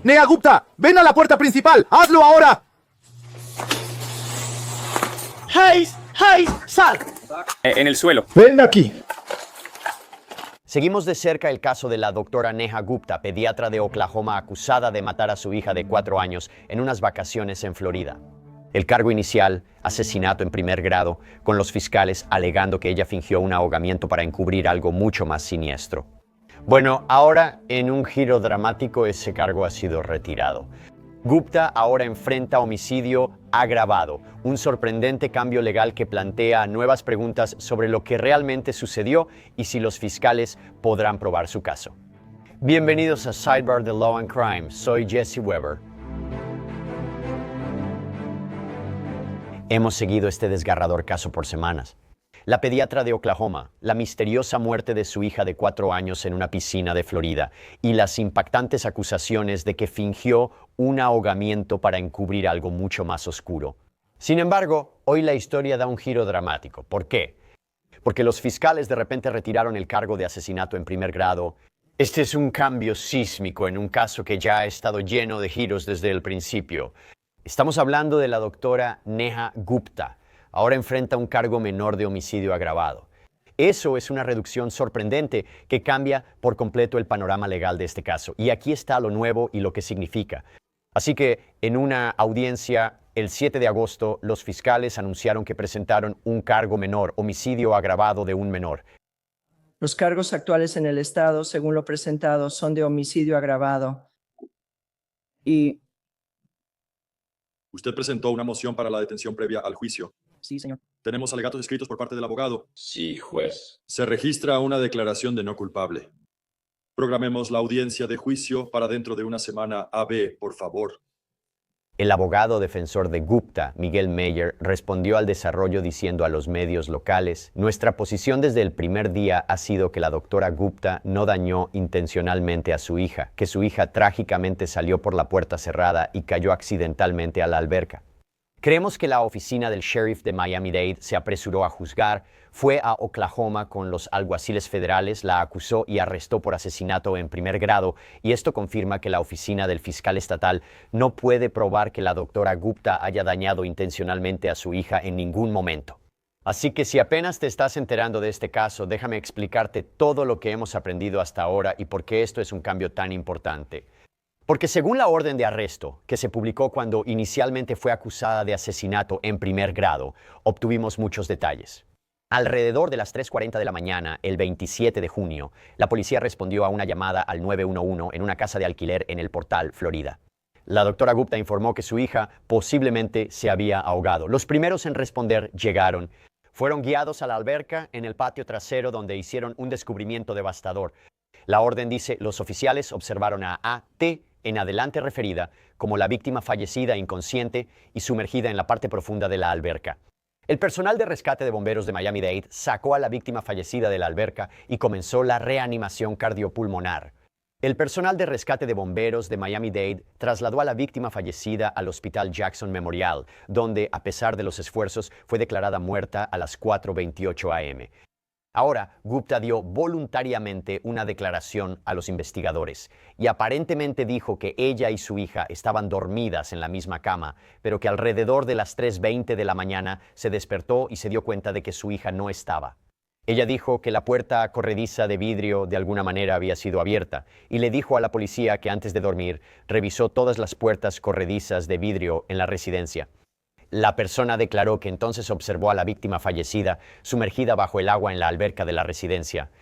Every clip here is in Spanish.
Neha Gupta, ven a la puerta principal. ¡Hazlo ahora! ¡Sal! En el suelo. Ven aquí. Seguimos de cerca el caso de la doctora Neha Gupta, pediatra de Oklahoma acusada de matar a su hija de 4 años en unas vacaciones en Florida. El cargo inicial, asesinato en primer grado, con los fiscales alegando que ella fingió un ahogamiento para encubrir algo mucho más siniestro. Bueno, ahora, en un giro dramático, ese cargo ha sido retirado. Gupta ahora enfrenta homicidio agravado, un sorprendente cambio legal que plantea nuevas preguntas sobre lo que realmente sucedió y si los fiscales podrán probar su caso. Bienvenidos a Sidebar de Law and Crime, soy Jesse Weber. Hemos seguido este desgarrador caso por semanas. La pediatra de Oklahoma, la misteriosa muerte de su hija de 4 años en una piscina de Florida y las impactantes acusaciones de que fingió un ahogamiento para encubrir algo mucho más oscuro. Sin embargo, hoy la historia da un giro dramático. ¿Por qué? Porque los fiscales de repente retiraron el cargo de asesinato en primer grado. Este es un cambio sísmico en un caso que ya ha estado lleno de giros desde el principio. Estamos hablando de la doctora Neha Gupta. Ahora enfrenta un cargo menor de homicidio agravado. Eso es una reducción sorprendente que cambia por completo el panorama legal de este caso. Y aquí está lo nuevo y lo que significa. Así que en una audiencia el 7 de agosto, los fiscales anunciaron que presentaron un cargo menor, homicidio agravado de un menor. Los cargos actuales en el estado, según lo presentado, son de homicidio agravado. Y... Usted presentó una moción para la detención previa al juicio. Sí, señor. Tenemos alegatos escritos por parte del abogado. Sí, juez. Se registra una declaración de no culpable. Programemos la audiencia de juicio para dentro de una semana. AB, por favor. El abogado defensor de Gupta, Miguel Meyer, respondió al desarrollo diciendo a los medios locales: nuestra posición desde el primer día ha sido que la doctora Gupta no dañó intencionalmente a su hija, que su hija trágicamente salió por la puerta cerrada y cayó accidentalmente a la alberca. Creemos que la oficina del sheriff de Miami-Dade se apresuró a juzgar, fue a Oklahoma con los alguaciles federales, la acusó y arrestó por asesinato en primer grado, y esto confirma que la oficina del fiscal estatal no puede probar que la doctora Gupta haya dañado intencionalmente a su hija en ningún momento. Así que si apenas te estás enterando de este caso, déjame explicarte todo lo que hemos aprendido hasta ahora y por qué esto es un cambio tan importante. Porque según la orden de arresto, que se publicó cuando inicialmente fue acusada de asesinato en primer grado, obtuvimos muchos detalles. Alrededor de las 3:40 de la mañana, el 27 de junio, la policía respondió a una llamada al 911 en una casa de alquiler en El Portal, Florida. La doctora Gupta informó que su hija posiblemente se había ahogado. Los primeros en responder llegaron. Fueron guiados a la alberca en el patio trasero donde hicieron un descubrimiento devastador. La orden dice: los oficiales observaron a A.T., en adelante referida como la víctima fallecida inconsciente y sumergida en la parte profunda de la alberca. El personal de rescate de bomberos de Miami-Dade sacó a la víctima fallecida de la alberca y comenzó la reanimación cardiopulmonar. El personal de rescate de bomberos de Miami-Dade trasladó a la víctima fallecida al Hospital Jackson Memorial, donde, a pesar de los esfuerzos, fue declarada muerta a las 4:28 a.m. Ahora, Gupta dio voluntariamente una declaración a los investigadores y aparentemente dijo que ella y su hija estaban dormidas en la misma cama, pero que alrededor de las 3:20 de la mañana se despertó y se dio cuenta de que su hija no estaba. Ella dijo que la puerta corrediza de vidrio de alguna manera había sido abierta y le dijo a la policía que antes de dormir revisó todas las puertas corredizas de vidrio en la residencia. La persona declaró que entonces observó a la víctima fallecida sumergida bajo el agua en la alberca de la residencia.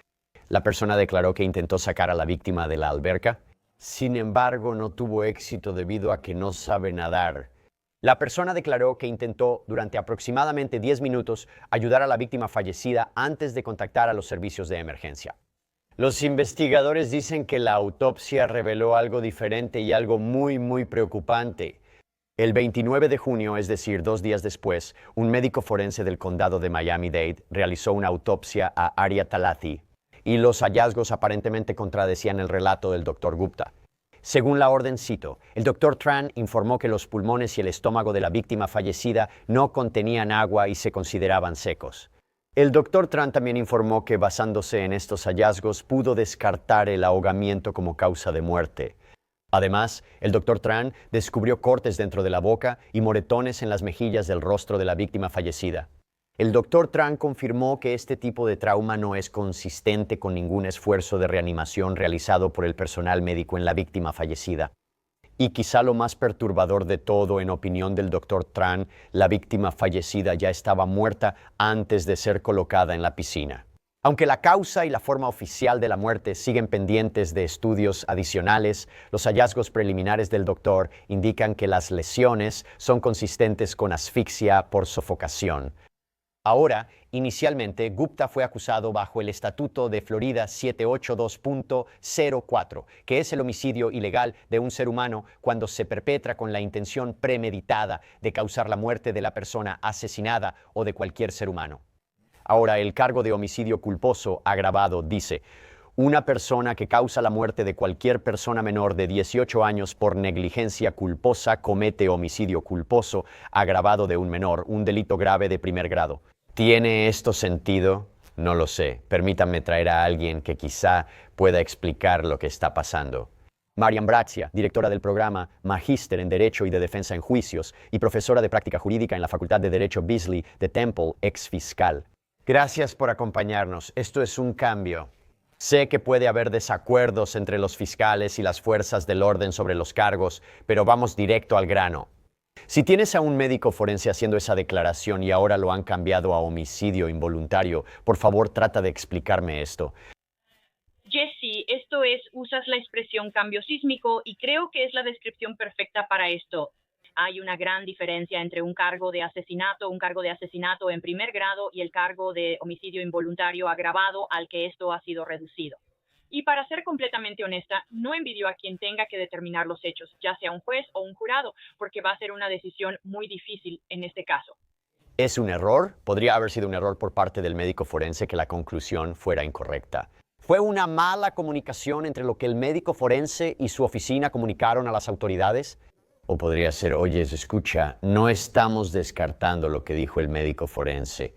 La persona declaró que intentó sacar a la víctima de la alberca. Sin embargo, no tuvo éxito debido a que no sabe nadar. La persona declaró que intentó durante aproximadamente 10 minutos ayudar a la víctima fallecida antes de contactar a los servicios de emergencia. Los investigadores dicen que la autopsia reveló algo diferente y algo muy preocupante. El 29 de junio, es decir, 2 días después, un médico forense del condado de Miami-Dade realizó una autopsia a Arya Talathi y los hallazgos aparentemente contradecían el relato del Dr. Gupta. Según la orden, cito, el Dr. Tran informó que los pulmones y el estómago de la víctima fallecida no contenían agua y se consideraban secos. El Dr. Tran también informó que, basándose en estos hallazgos, pudo descartar el ahogamiento como causa de muerte. Además, el Dr. Tran descubrió cortes dentro de la boca y moretones en las mejillas del rostro de la víctima fallecida. El Dr. Tran confirmó que este tipo de trauma no es consistente con ningún esfuerzo de reanimación realizado por el personal médico en la víctima fallecida. Y quizá lo más perturbador de todo, en opinión del Dr. Tran, la víctima fallecida ya estaba muerta antes de ser colocada en la piscina. Aunque la causa y la forma oficial de la muerte siguen pendientes de estudios adicionales, los hallazgos preliminares del doctor indican que las lesiones son consistentes con asfixia por sofocación. Ahora, inicialmente, Gupta fue acusado bajo el Estatuto de Florida 782.04, que es el homicidio ilegal de un ser humano cuando se perpetra con la intención premeditada de causar la muerte de la persona asesinada o de cualquier ser humano. Ahora, el cargo de homicidio culposo agravado dice: una persona que causa la muerte de cualquier persona menor de 18 años por negligencia culposa comete homicidio culposo agravado de un menor, un delito grave de primer grado. ¿Tiene esto sentido? No lo sé. Permítanme traer a alguien que quizá pueda explicar lo que está pasando. Marian Brazia, directora del programa Magíster en Derecho y de Defensa en Juicios y profesora de Práctica Jurídica en la Facultad de Derecho Beasley de Temple, ex fiscal. Gracias por acompañarnos. Esto es un cambio. Sé que puede haber desacuerdos entre los fiscales y las fuerzas del orden sobre los cargos, pero vamos directo al grano. Si tienes a un médico forense haciendo esa declaración y ahora lo han cambiado a homicidio involuntario, por favor trata de explicarme esto. Jesse, usas la expresión cambio sísmico y creo que es la descripción perfecta para esto. Hay una gran diferencia entre un cargo de asesinato en primer grado y el cargo de homicidio involuntario agravado al que esto ha sido reducido. Y para ser completamente honesta, no envidio a quien tenga que determinar los hechos, ya sea un juez o un jurado, porque va a ser una decisión muy difícil en este caso. ¿Es un error? Podría haber sido un error por parte del médico forense que la conclusión fuera incorrecta. ¿Fue una mala comunicación entre lo que el médico forense y su oficina comunicaron a las autoridades? O podría ser: oye, escucha, no estamos descartando lo que dijo el médico forense.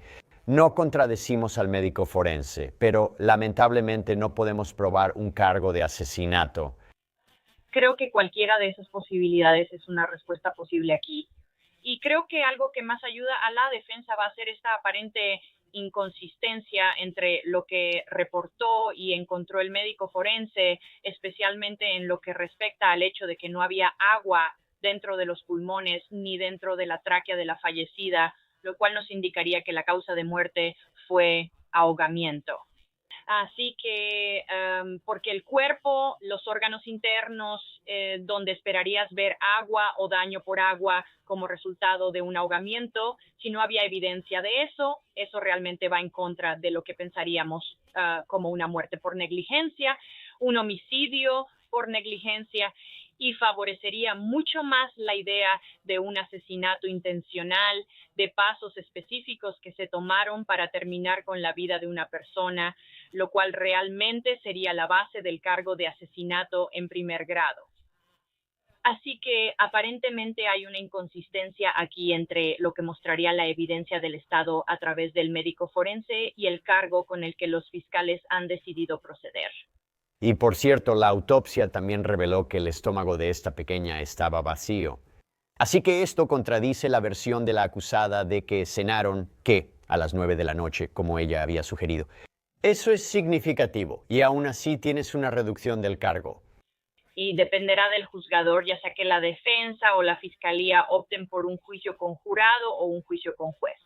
No contradecimos al médico forense, pero lamentablemente no podemos probar un cargo de asesinato. Creo que cualquiera de esas posibilidades es una respuesta posible aquí. Y creo que algo que más ayuda a la defensa va a ser esta aparente inconsistencia entre lo que reportó y encontró el médico forense, especialmente en lo que respecta al hecho de que no había agua dentro de los pulmones ni dentro de la tráquea de la fallecida, lo cual nos indicaría que la causa de muerte fue ahogamiento. Así que, porque el cuerpo, los órganos internos, donde esperarías ver agua o daño por agua como resultado de un ahogamiento, si no había evidencia de eso, eso realmente va en contra de lo que pensaríamos como una muerte por negligencia, un homicidio por negligencia, y favorecería mucho más la idea de un asesinato intencional, de pasos específicos que se tomaron para terminar con la vida de una persona, lo cual realmente sería la base del cargo de asesinato en primer grado. Así que aparentemente hay una inconsistencia aquí entre lo que mostraría la evidencia del Estado a través del médico forense y el cargo con el que los fiscales han decidido proceder. Y por cierto, la autopsia también reveló que el estómago de esta pequeña estaba vacío. Así que esto contradice la versión de la acusada de que cenaron, a las 9 de la noche, como ella había sugerido. Eso es significativo, y aún así tienes una reducción del cargo. Y dependerá del juzgador, ya sea que la defensa o la fiscalía opten por un juicio con jurado o un juicio con juez.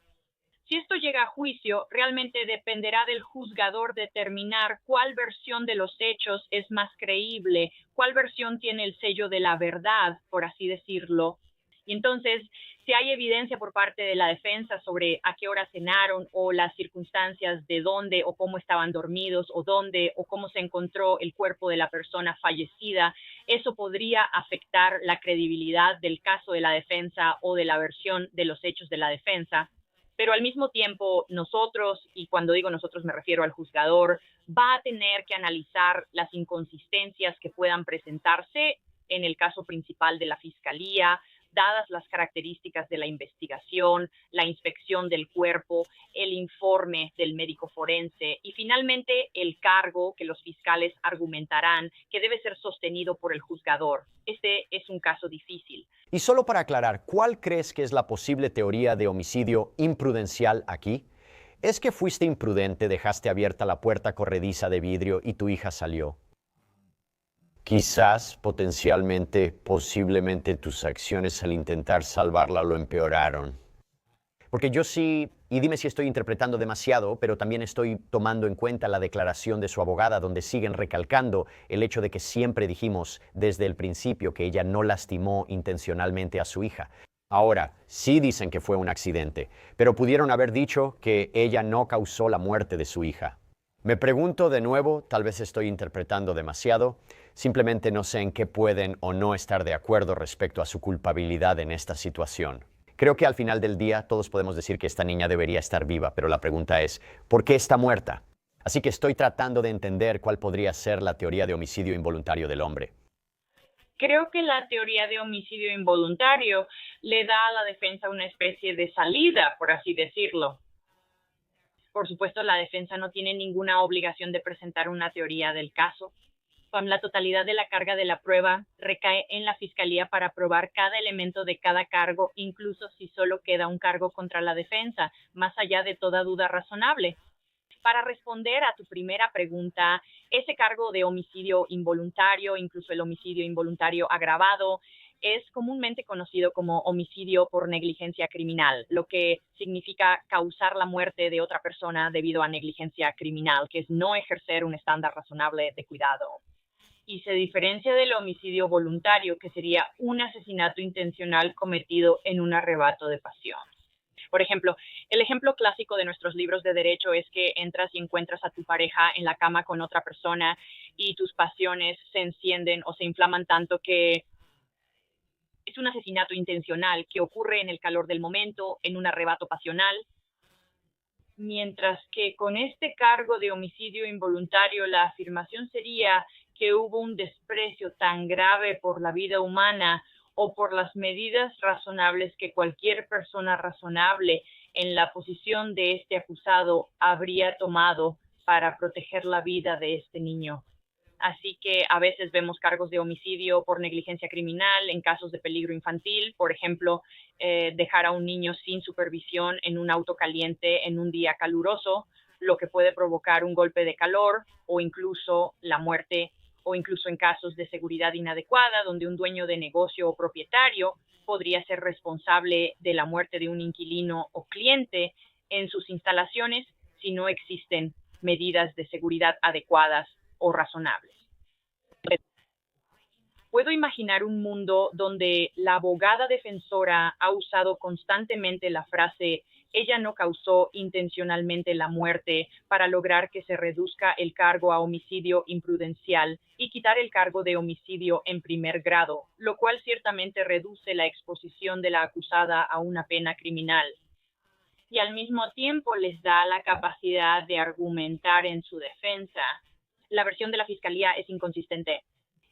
Si esto llega a juicio, realmente dependerá del juzgador determinar cuál versión de los hechos es más creíble, cuál versión tiene el sello de la verdad, por así decirlo. Y entonces, si hay evidencia por parte de la defensa sobre a qué hora cenaron o las circunstancias de dónde o cómo estaban dormidos o dónde o cómo se encontró el cuerpo de la persona fallecida, eso podría afectar la credibilidad del caso de la defensa o de la versión de los hechos de la defensa. Pero al mismo tiempo nosotros, y cuando digo nosotros me refiero al juzgador, va a tener que analizar las inconsistencias que puedan presentarse en el caso principal de la fiscalía, dadas las características de la investigación, la inspección del cuerpo, el informe del médico forense y finalmente el cargo que los fiscales argumentarán que debe ser sostenido por el juzgador. Este es un caso difícil. Y solo para aclarar, ¿cuál crees que es la posible teoría de homicidio imprudencial aquí? ¿Es que fuiste imprudente, dejaste abierta la puerta corrediza de vidrio y tu hija salió? Quizás, potencialmente, posiblemente tus acciones al intentar salvarla lo empeoraron. Porque yo sí, y dime si estoy interpretando demasiado, pero también estoy tomando en cuenta la declaración de su abogada donde siguen recalcando el hecho de que siempre dijimos desde el principio que ella no lastimó intencionalmente a su hija. Ahora, sí dicen que fue un accidente, pero pudieron haber dicho que ella no causó la muerte de su hija. Me pregunto de nuevo, tal vez estoy interpretando demasiado, simplemente no sé en qué pueden o no estar de acuerdo respecto a su culpabilidad en esta situación. Creo que al final del día todos podemos decir que esta niña debería estar viva, pero la pregunta es, ¿por qué está muerta? Así que estoy tratando de entender cuál podría ser la teoría de homicidio involuntario del hombre. Creo que la teoría de homicidio involuntario le da a la defensa una especie de salida, por así decirlo. Por supuesto, la defensa no tiene ninguna obligación de presentar una teoría del caso. La totalidad de la carga de la prueba recae en la fiscalía para probar cada elemento de cada cargo, incluso si solo queda un cargo contra la defensa, más allá de toda duda razonable. Para responder a tu primera pregunta, ese cargo de homicidio involuntario, incluso el homicidio involuntario agravado, es comúnmente conocido como homicidio por negligencia criminal, lo que significa causar la muerte de otra persona debido a negligencia criminal, que es no ejercer un estándar razonable de cuidado. Y se diferencia del homicidio voluntario, que sería un asesinato intencional cometido en un arrebato de pasión. Por ejemplo, el ejemplo clásico de nuestros libros de derecho es que entras y encuentras a tu pareja en la cama con otra persona y tus pasiones se encienden o se inflaman tanto que es un asesinato intencional que ocurre en el calor del momento, en un arrebato pasional. Mientras que con este cargo de homicidio involuntario, la afirmación sería que hubo un desprecio tan grave por la vida humana o por las medidas razonables que cualquier persona razonable en la posición de este acusado habría tomado para proteger la vida de este niño. Así que a veces vemos cargos de homicidio por negligencia criminal en casos de peligro infantil, por ejemplo, dejar a un niño sin supervisión en un auto caliente en un día caluroso, lo que puede provocar un golpe de calor o incluso la muerte, o incluso en casos de seguridad inadecuada, donde un dueño de negocio o propietario podría ser responsable de la muerte de un inquilino o cliente en sus instalaciones si no existen medidas de seguridad adecuadas o razonables. Puedo imaginar un mundo donde la abogada defensora ha usado constantemente la frase "ella no causó intencionalmente la muerte" para lograr que se reduzca el cargo a homicidio imprudencial y quitar el cargo de homicidio en primer grado, lo cual ciertamente reduce la exposición de la acusada a una pena criminal. Y al mismo tiempo les da la capacidad de argumentar en su defensa. La versión de la fiscalía es inconsistente.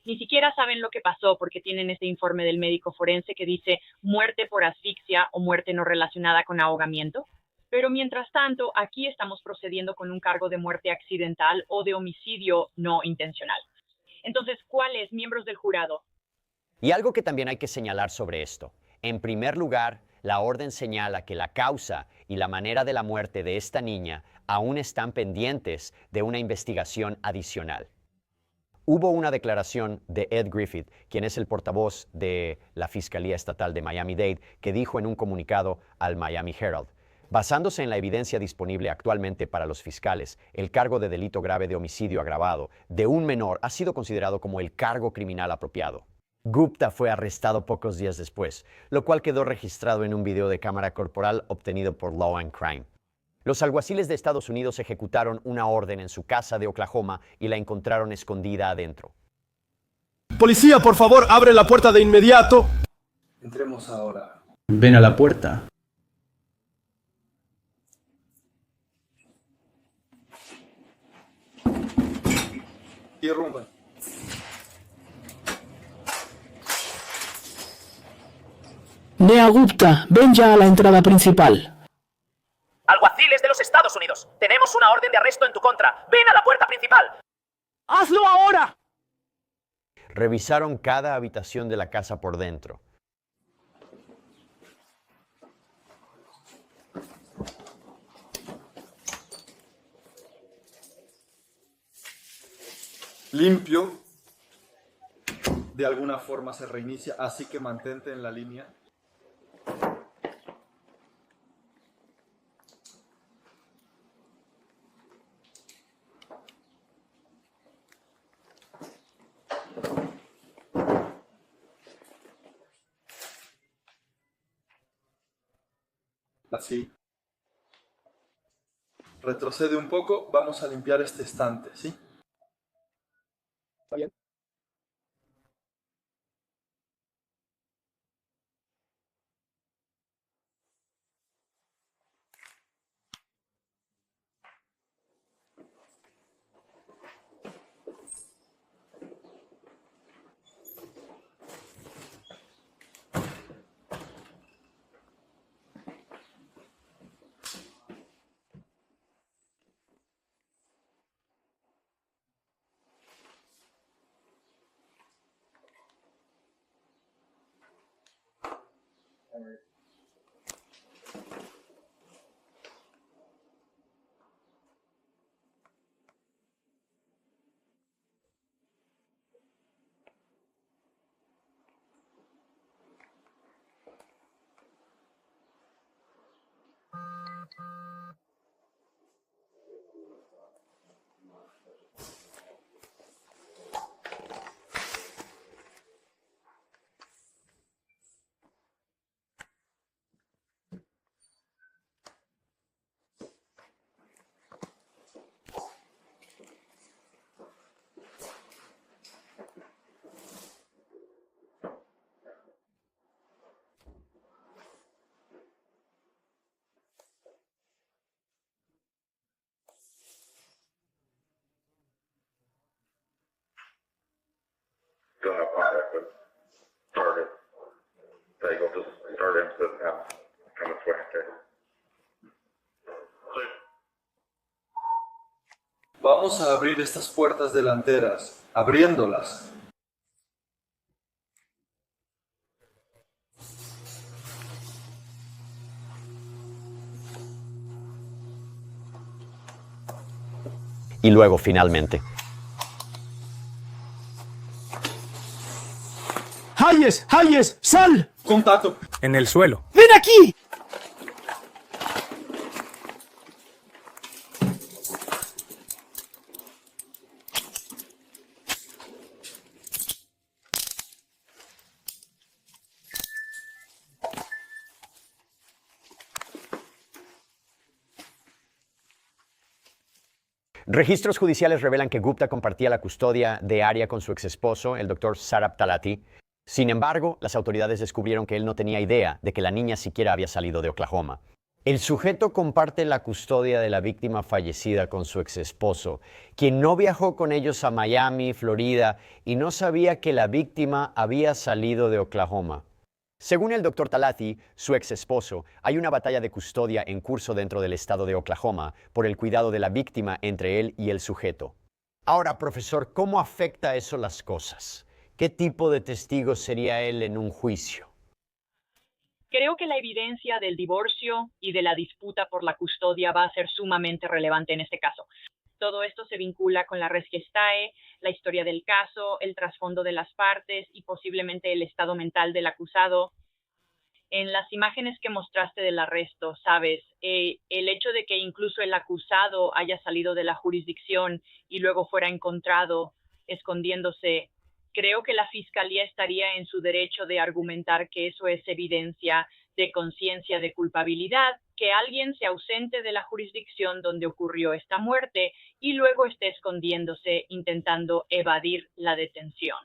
Ni siquiera saben lo que pasó porque tienen este informe del médico forense que dice muerte por asfixia o muerte no relacionada con ahogamiento. Pero mientras tanto, aquí estamos procediendo con un cargo de muerte accidental o de homicidio no intencional. Entonces, ¿cuáles, miembros del jurado? Y algo que también hay que señalar sobre esto. En primer lugar, la orden señala que la causa y la manera de la muerte de esta niña aún están pendientes de una investigación adicional. Hubo una declaración de Ed Griffith, quien es el portavoz de la Fiscalía Estatal de Miami-Dade, que dijo en un comunicado al Miami Herald: basándose en la evidencia disponible actualmente para los fiscales, el cargo de delito grave de homicidio agravado de un menor ha sido considerado como el cargo criminal apropiado. Gupta fue arrestado pocos días después, lo cual quedó registrado en un video de cámara corporal obtenido por Law and Crime. Los alguaciles de Estados Unidos ejecutaron una orden en su casa de Oklahoma y la encontraron escondida adentro. Policía, por favor, abre la puerta de inmediato. Entremos ahora. Ven a la puerta. Nea Gupta, ven ya a la entrada principal. Alguaciles de los Estados Unidos, tenemos una orden de arresto en tu contra. ¡Ven a la puerta principal! ¡Hazlo ahora! Revisaron cada habitación de la casa por dentro. Limpio. De alguna forma se reinicia, así que mantente en la línea. Así. Retrocede un poco, vamos a limpiar este estante, ¿sí? Está bien. Don't have contact with target. They go to start into the kind of switch case. Vamos a abrir estas puertas delanteras, abriéndolas. Y luego, finalmente, ¡Hayes! ¡Hayes! ¡Sal! Contacto. En el suelo. ¡Ven aquí! registros judiciales revelan que Gupta compartía la custodia de Arya con su exesposo, el doctor Sarab Talati. Sin embargo, las autoridades descubrieron que él no tenía idea de que la niña siquiera había salido de Oklahoma. El sujeto comparte la custodia de la víctima fallecida con su exesposo, quien no viajó con ellos a Miami, Florida, y no sabía que la víctima había salido de Oklahoma. Según el doctor Talati, su exesposo, hay una batalla de custodia en curso dentro del estado de Oklahoma por el cuidado de la víctima entre él y el sujeto. Ahora, profesor, ¿cómo afecta eso las cosas? ¿Qué tipo de testigo sería él en un juicio? Creo que la evidencia del divorcio y de la disputa por la custodia va a ser sumamente relevante en este caso. Todo esto se vincula con la res gestae, la historia del caso, el trasfondo de las partes y posiblemente el estado mental del acusado. En las imágenes que mostraste del arresto, sabes, el hecho de que incluso el acusado haya salido de la jurisdicción y luego fuera encontrado escondiéndose, creo que la fiscalía estaría en su derecho de argumentar que eso es evidencia de conciencia de culpabilidad, que alguien se ausente de la jurisdicción donde ocurrió esta muerte y luego esté escondiéndose intentando evadir la detención.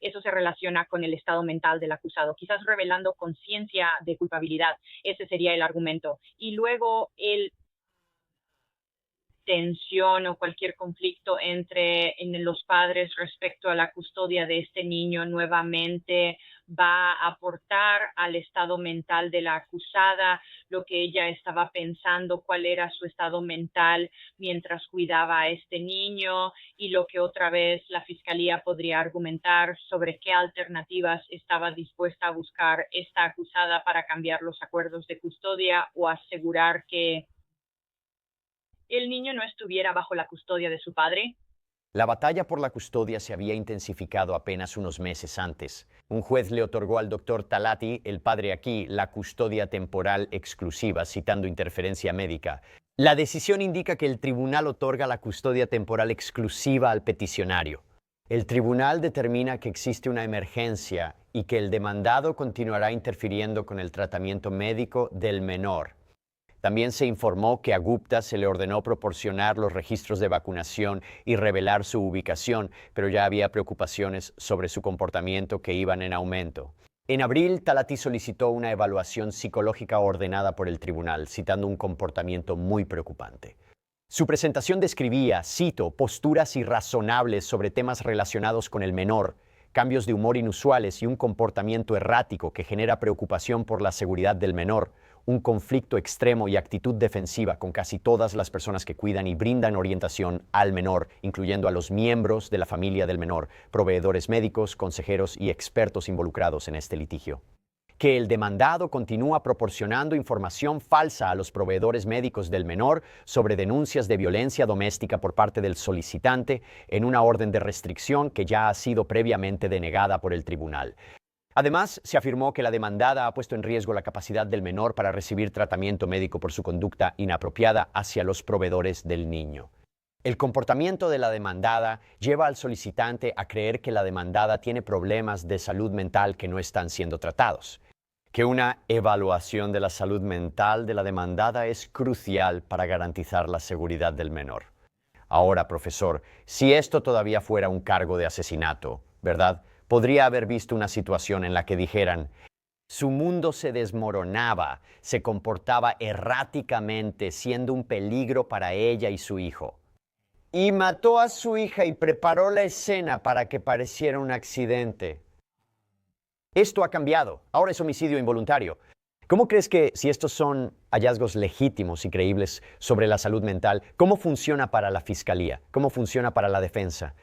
Eso se relaciona con el estado mental del acusado, quizás revelando conciencia de culpabilidad. Ese sería el argumento. Y luego tensión o cualquier conflicto en los padres respecto a la custodia de este niño nuevamente va a aportar al estado mental de la acusada, lo que ella estaba pensando, cuál era su estado mental mientras cuidaba a este niño, y lo que otra vez la fiscalía podría argumentar sobre qué alternativas estaba dispuesta a buscar esta acusada para cambiar los acuerdos de custodia o asegurar que el niño no estuviera bajo la custodia de su padre. La batalla por la custodia se había intensificado apenas unos meses antes. Un juez le otorgó al doctor Talati, el padre aquí, la custodia temporal exclusiva, citando interferencia médica. La decisión indica que el tribunal otorga la custodia temporal exclusiva al peticionario. El tribunal determina que existe una emergencia y que el demandado continuará interfiriendo con el tratamiento médico del menor. También se informó que a Gupta se le ordenó proporcionar los registros de vacunación y revelar su ubicación, pero ya había preocupaciones sobre su comportamiento que iban en aumento. En abril, Talati solicitó una evaluación psicológica ordenada por el tribunal, citando un comportamiento muy preocupante. Su presentación describía, cito, posturas irrazonables sobre temas relacionados con el menor, cambios de humor inusuales y un comportamiento errático que genera preocupación por la seguridad del menor, un conflicto extremo y actitud defensiva con casi todas las personas que cuidan y brindan orientación al menor, incluyendo a los miembros de la familia del menor, proveedores médicos, consejeros y expertos involucrados en este litigio. Que el demandado continúa proporcionando información falsa a los proveedores médicos del menor sobre denuncias de violencia doméstica por parte del solicitante en una orden de restricción que ya ha sido previamente denegada por el tribunal. Además, se afirmó que la demandada ha puesto en riesgo la capacidad del menor para recibir tratamiento médico por su conducta inapropiada hacia los proveedores del niño. El comportamiento de la demandada lleva al solicitante a creer que la demandada tiene problemas de salud mental que no están siendo tratados, que una evaluación de la salud mental de la demandada es crucial para garantizar la seguridad del menor. Ahora, profesor, si esto todavía fuera un cargo de asesinato, ¿verdad? Podría haber visto una situación en la que dijeran, su mundo se desmoronaba, se comportaba erráticamente, siendo un peligro para ella y su hijo. Y mató a su hija y preparó la escena para que pareciera un accidente. Esto ha cambiado, ahora es homicidio involuntario. ¿Cómo crees que, si estos son hallazgos legítimos y creíbles sobre la salud mental, cómo funciona para la fiscalía? ¿Cómo funciona para la defensa?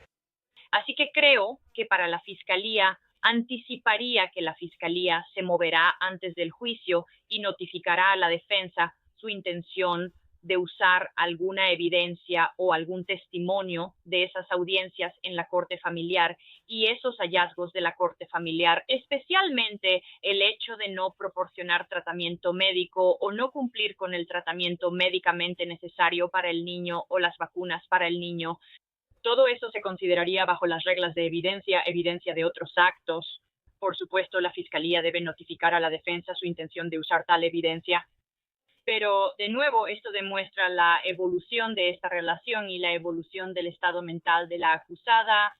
Así que creo que para la fiscalía anticiparía que la fiscalía se moverá antes del juicio y notificará a la defensa su intención de usar alguna evidencia o algún testimonio de esas audiencias en la corte familiar, y esos hallazgos de la corte familiar, especialmente el hecho de no proporcionar tratamiento médico o no cumplir con el tratamiento médicamente necesario para el niño o las vacunas para el niño, todo eso se consideraría bajo las reglas de evidencia de otros actos. Por supuesto, la fiscalía debe notificar a la defensa su intención de usar tal evidencia. Pero, de nuevo, esto demuestra la evolución de esta relación y la evolución del estado mental de la acusada.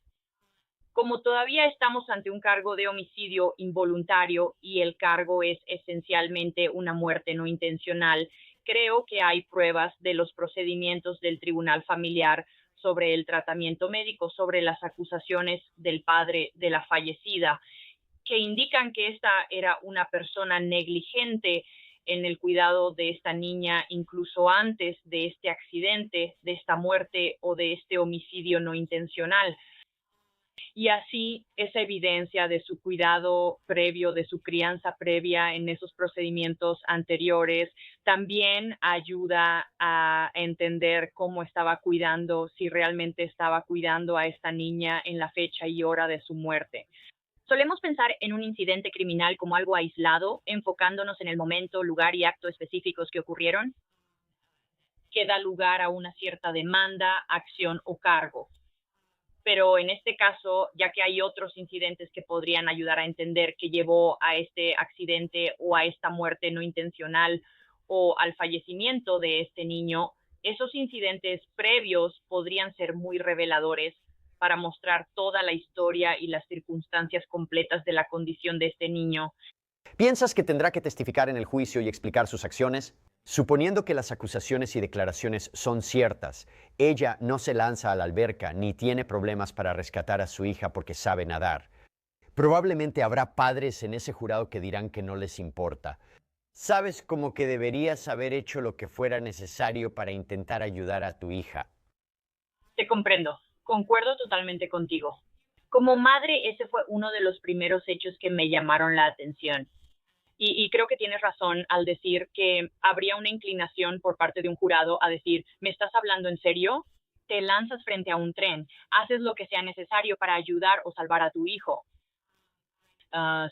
Como todavía estamos ante un cargo de homicidio involuntario y el cargo es esencialmente una muerte no intencional, creo que hay pruebas de los procedimientos del tribunal familiar sobre el tratamiento médico, sobre las acusaciones del padre de la fallecida, que indican que esta era una persona negligente en el cuidado de esta niña, incluso antes de este accidente, de esta muerte o de este homicidio no intencional. Y así, esa evidencia de su cuidado previo, de su crianza previa en esos procedimientos anteriores, también ayuda a entender cómo estaba cuidando, si realmente estaba cuidando a esta niña en la fecha y hora de su muerte. Solemos pensar en un incidente criminal como algo aislado, enfocándonos en el momento, lugar y acto específicos que ocurrieron, que da lugar a una cierta demanda, acción o cargo. Pero en este caso, ya que hay otros incidentes que podrían ayudar a entender qué llevó a este accidente o a esta muerte no intencional o al fallecimiento de este niño, esos incidentes previos podrían ser muy reveladores para mostrar toda la historia y las circunstancias completas de la condición de este niño. ¿Piensas que tendrá que testificar en el juicio y explicar sus acciones? Suponiendo que las acusaciones y declaraciones son ciertas, ella no se lanza a la alberca ni tiene problemas para rescatar a su hija porque sabe nadar. Probablemente habrá padres en ese jurado que dirán que no les importa. Sabes, como que deberías haber hecho lo que fuera necesario para intentar ayudar a tu hija. Te comprendo. Concuerdo totalmente contigo. Como madre, ese fue uno de los primeros hechos que me llamaron la atención. Y creo que tienes razón al decir que habría una inclinación por parte de un jurado a decir, ¿me estás hablando en serio? Te lanzas frente a un tren, haces lo que sea necesario para ayudar o salvar a tu hijo.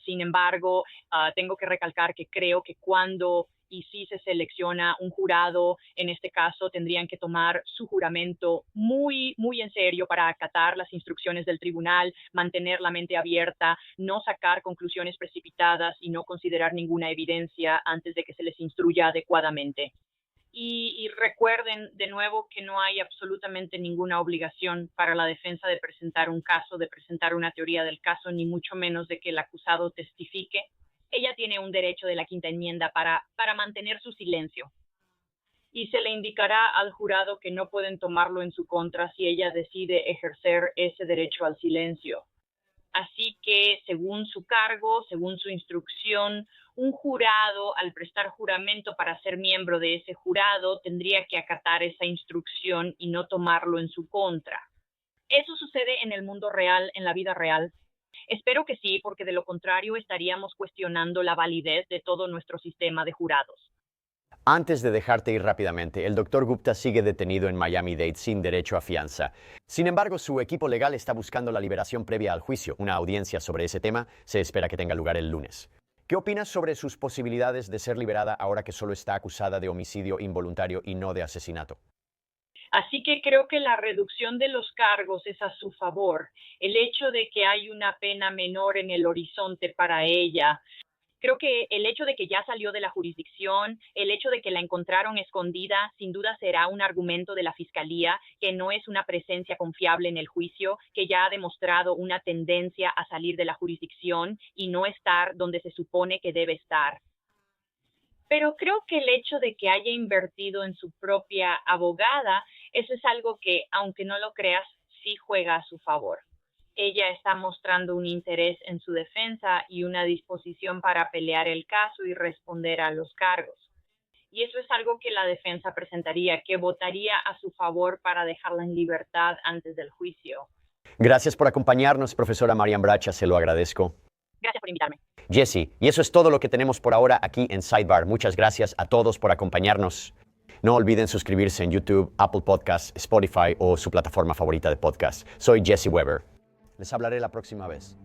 Sin embargo, tengo que recalcar que creo que cuando y si se selecciona un jurado, en este caso tendrían que tomar su juramento muy, muy en serio para acatar las instrucciones del tribunal, mantener la mente abierta, no sacar conclusiones precipitadas y no considerar ninguna evidencia antes de que se les instruya adecuadamente. Y recuerden de nuevo que no hay absolutamente ninguna obligación para la defensa de presentar un caso, de presentar una teoría del caso, ni mucho menos de que el acusado testifique. Ella tiene un derecho de la Quinta Enmienda para mantener su silencio. Y se le indicará al jurado que no pueden tomarlo en su contra si ella decide ejercer ese derecho al silencio. Así que, según su cargo, según su instrucción, un jurado, al prestar juramento para ser miembro de ese jurado, tendría que acatar esa instrucción y no tomarlo en su contra. ¿Eso sucede en el mundo real, en la vida real? Espero que sí, porque de lo contrario estaríamos cuestionando la validez de todo nuestro sistema de jurados. Antes de dejarte ir rápidamente, el Dr. Gupta sigue detenido en Miami-Dade sin derecho a fianza. Sin embargo, su equipo legal está buscando la liberación previa al juicio. Una audiencia sobre ese tema se espera que tenga lugar el lunes. ¿Qué opinas sobre sus posibilidades de ser liberada ahora que solo está acusada de homicidio involuntario y no de asesinato? Así que creo que la reducción de los cargos es a su favor. El hecho de que hay una pena menor en el horizonte para ella. Creo que el hecho de que ya salió de la jurisdicción, el hecho de que la encontraron escondida, sin duda será un argumento de la Fiscalía, que no es una presencia confiable en el juicio, que ya ha demostrado una tendencia a salir de la jurisdicción y no estar donde se supone que debe estar. Pero creo que el hecho de que haya invertido en su propia abogada, eso es algo que, aunque no lo creas, sí juega a su favor. Ella está mostrando un interés en su defensa y una disposición para pelear el caso y responder a los cargos. Y eso es algo que la defensa presentaría, que votaría a su favor para dejarla en libertad antes del juicio. Gracias por acompañarnos, profesora Marian Bracha, se lo agradezco. Gracias por invitarme. Jesse, y eso es todo lo que tenemos por ahora aquí en Sidebar. Muchas gracias a todos por acompañarnos. No olviden suscribirse en YouTube, Apple Podcasts, Spotify o su plataforma favorita de podcast. Soy Jesse Weber. Les hablaré la próxima vez.